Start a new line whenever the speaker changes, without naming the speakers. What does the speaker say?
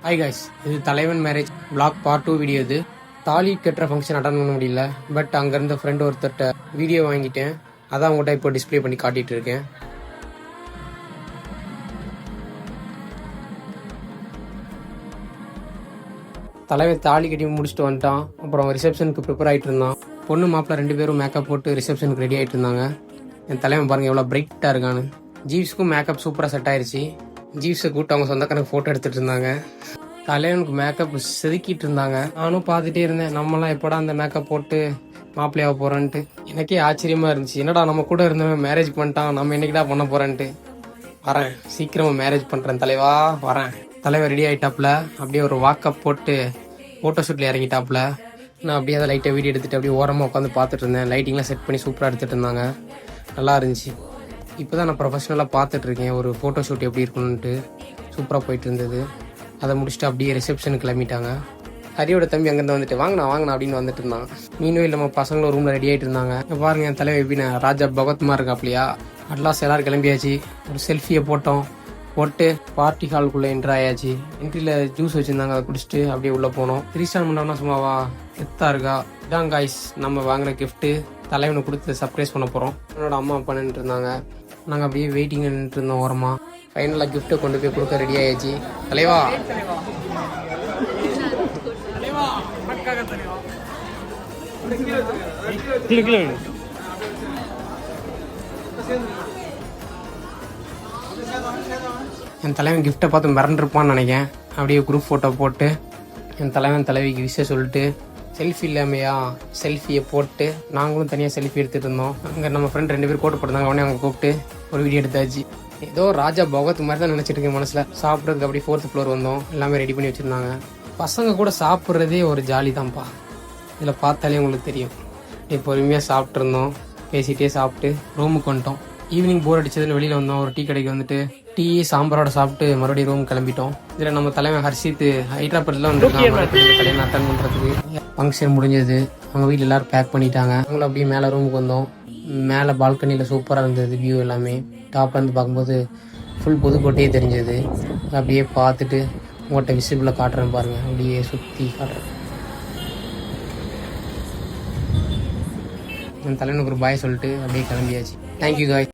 Hi guys, இது தலைவன் marriage vlog part 2 video. இது தாலி கட்டுற ஃபங்க்ஷன் அட்டன் பண்ண முடியல. பட் அங்கே இருந்த ஃப்ரெண்ட் ஒருத்தர்கிட்ட வீடியோ வாங்கிட்டேன். அதான் உங்கள்கிட்ட இப்போ டிஸ்பிளே பண்ணி காட்டிட்டு இருக்கேன். தலைவன் தாலி கட்டி முடிச்சுட்டு வந்துட்டான். அப்புறம் ரிசப்ஷனுக்கு ப்ரிப்பேர் ஆகிட்டு இருந்தான். பொண்ணு மாப்பிள்ள 2 பேரும் மேக்கப் போட்டு ரிசப்ஷனுக்கு ரெடி ஆகிட்டு இருந்தாங்க. என் தலைவன் பாருங்க எவ்வளோ பிரைட்டாக இருக்கான்னு. ஜீவ்ஸ்க்கும் மேக்கப் சூப்பராக செட் ஆயிடுச்சு. ஜீவ்ஸை கூப்பிட்டு அவங்க சொந்தக்காரங்க ஃபோட்டோ எடுத்துகிட்டு இருந்தாங்க. தலைவனுக்கு மேக்கப் செதுக்கிட்டு இருந்தாங்க. நானும் பார்த்துட்டே இருந்தேன், நம்மலாம் எப்படா அந்த மேக்கப் போட்டு மாப்பிள்ளையாக போகிறோன்ட்டு. எனக்கே ஆச்சரியமாக இருந்துச்சு, என்னடா நம்ம கூட இருந்தவன் மேரேஜ் பண்ணிட்டான், நம்ம என்னைக்கிடா பண்ண போகிறேன்ட்டு. வரேன், சீக்கிரமாக மேரேஜ் பண்ணுறேன் தலைவா, வரேன். தலைவர் ரெடி ஆகிட்டாப்புல. அப்படியே ஒரு வாக்கப் போட்டு ஃபோட்டோ ஷூட்டில் இறங்கிட்டாப்புல. நான் அப்படியே அதை லைட்டாக வீடியோ எடுத்துகிட்டு அப்படியே ஓரமாக உட்காந்து பார்த்துட்டு இருந்தேன். லைட்டிங்லாம் செட் பண்ணி சூப்பராக எடுத்துகிட்டு இருந்தாங்க. நல்லா இருந்துச்சு. இப்போ தான் நான் ப்ரொஃபஷ்னலாக பார்த்துட்ருக்கேன் ஒரு ஃபோட்டோ ஷூட் எப்படி இருக்கணுன்ட்டு. சூப்பராக போயிட்டு இருந்தது. அதை முடிச்சுட்டு அப்படியே ரிசப்ஷனுக்கு கிளம்பிட்டாங்க. ஹரியோட தம்பி அங்கேருந்து வந்துட்டு வாங்கண்ணா அப்படின்னு வந்துட்டு இருந்தான். மீனும் இல்லை, நம்ம பசங்களும் ரூமில் ரெடி ஆகிட்டு இருந்தாங்க. பாருங்க என் தலைவர் எப்படின்னா ராஜா பகவத்மா இருக்காப்லையா. அட்லாஸ் எல்லாரும் கிளம்பியாச்சு. ஒரு செல்ஃபியை போட்டு பார்ட்டி ஹாலுக்குள்ளே என்ட்ரு ஆயாச்சு. என்ட்ரியில் ஜூஸ் வச்சுருந்தாங்க, அதை குடிச்சிட்டு அப்படியே உள்ளே போனோம். 3 ஸ்டார் பண்ணோம்னா சும்மாவா எத்தா இருக்கா. இதான் காய்ஸ் நம்ம வாங்கின கிஃப்ட்டு. தலைவனை கொடுத்து சர்ப்ரைஸ் பண்ண போகிறோம். என்னோட அம்மா அப்பா நின்றுட்டு இருந்தாங்க. நாங்கள் அப்படியே வெயிட்டிங் நின்றுட்டு இருந்தோம் ஓரமாக. ஃபைனலாக கிஃப்ட்டை கொண்டு போய் கொடுக்க ரெடி ஆயாச்சு. தலைவா என் தலைவன் கிஃப்ட்டை பார்த்து மிரண்டிருப்பான்னு நினைக்கிறேன். அப்படியே குரூப் ஃபோட்டோ போட்டு என் தலைவிக்கு விஷயம் சொல்லிட்டு செல்ஃபி இல்லாமையா செல்ஃபியை போட்டு நாங்களும் தனியாக செல்ஃபி எடுத்துகிட்டு இருந்தோம். அங்கே நம்ம ஃப்ரெண்ட் 2 பேர் கோட்டு போட்டிருந்தாங்க. அவனே அவங்க கூப்பிட்டு ஒரு வீடியோ எடுத்தாச்சு. ஏதோ ராஜா பகவத் மாதிரி தான் நினச்சிட்டு இருக்கேன் மனசில். சாப்பிட்றதுக்கு அப்படியே 4th ஃப்ளோர் வந்தோம். எல்லாமே ரெடி பண்ணி வச்சுருந்தாங்க. பசங்க கூட சாப்பிட்றதே ஒரு ஜாலி தான்ப்பா. இதில் பார்த்தாலே உங்களுக்கு தெரியும். இப்போ பொறுமையாக சாப்பிட்ருந்தோம். பேசிகிட்டே சாப்பிட்டு ரூமுக்கு வந்துட்டோம். ஈவினிங் போர் அடிச்சதுன்னு வெளியில் வந்தோம். ஒரு டீ கடைக்கு வந்துட்டு டீ சாம்பாரோட சாப்பிட்டு மறுபடியும் ரூம் கிளம்பிட்டோம். இதில் நம்ம தலைவன் ஹர்ஷித் ஹைதராபாத்தில் வந்துருக்காங்க கல்யாணம் அட்டன் பண்ணுறதுக்கு. ஃபங்க்ஷன் முடிஞ்சது. அவங்க வீட்டில் எல்லோரும் பேக் பண்ணிட்டாங்க. அவங்களும் அப்படியே மேலே ரூமுக்கு வந்தோம். மேலே பால்கனியில் சூப்பராக இருந்தது வியூ எல்லாமே. டாப்லேருந்து பார்க்கும்போது ஃபுல் புதுக்கோட்டையே தெரிஞ்சது. அப்படியே பார்த்துட்டு உங்கள்கிட்ட விசிபிளில் காட்டுறேன் பாருங்கள். அப்படியே சுற்றி காட்டுறேன். என் தலைவனுக்கு ஒரு பாய் சொல்லிட்டு அப்படியே கிளம்பியாச்சு. தேங்க்யூ காய்.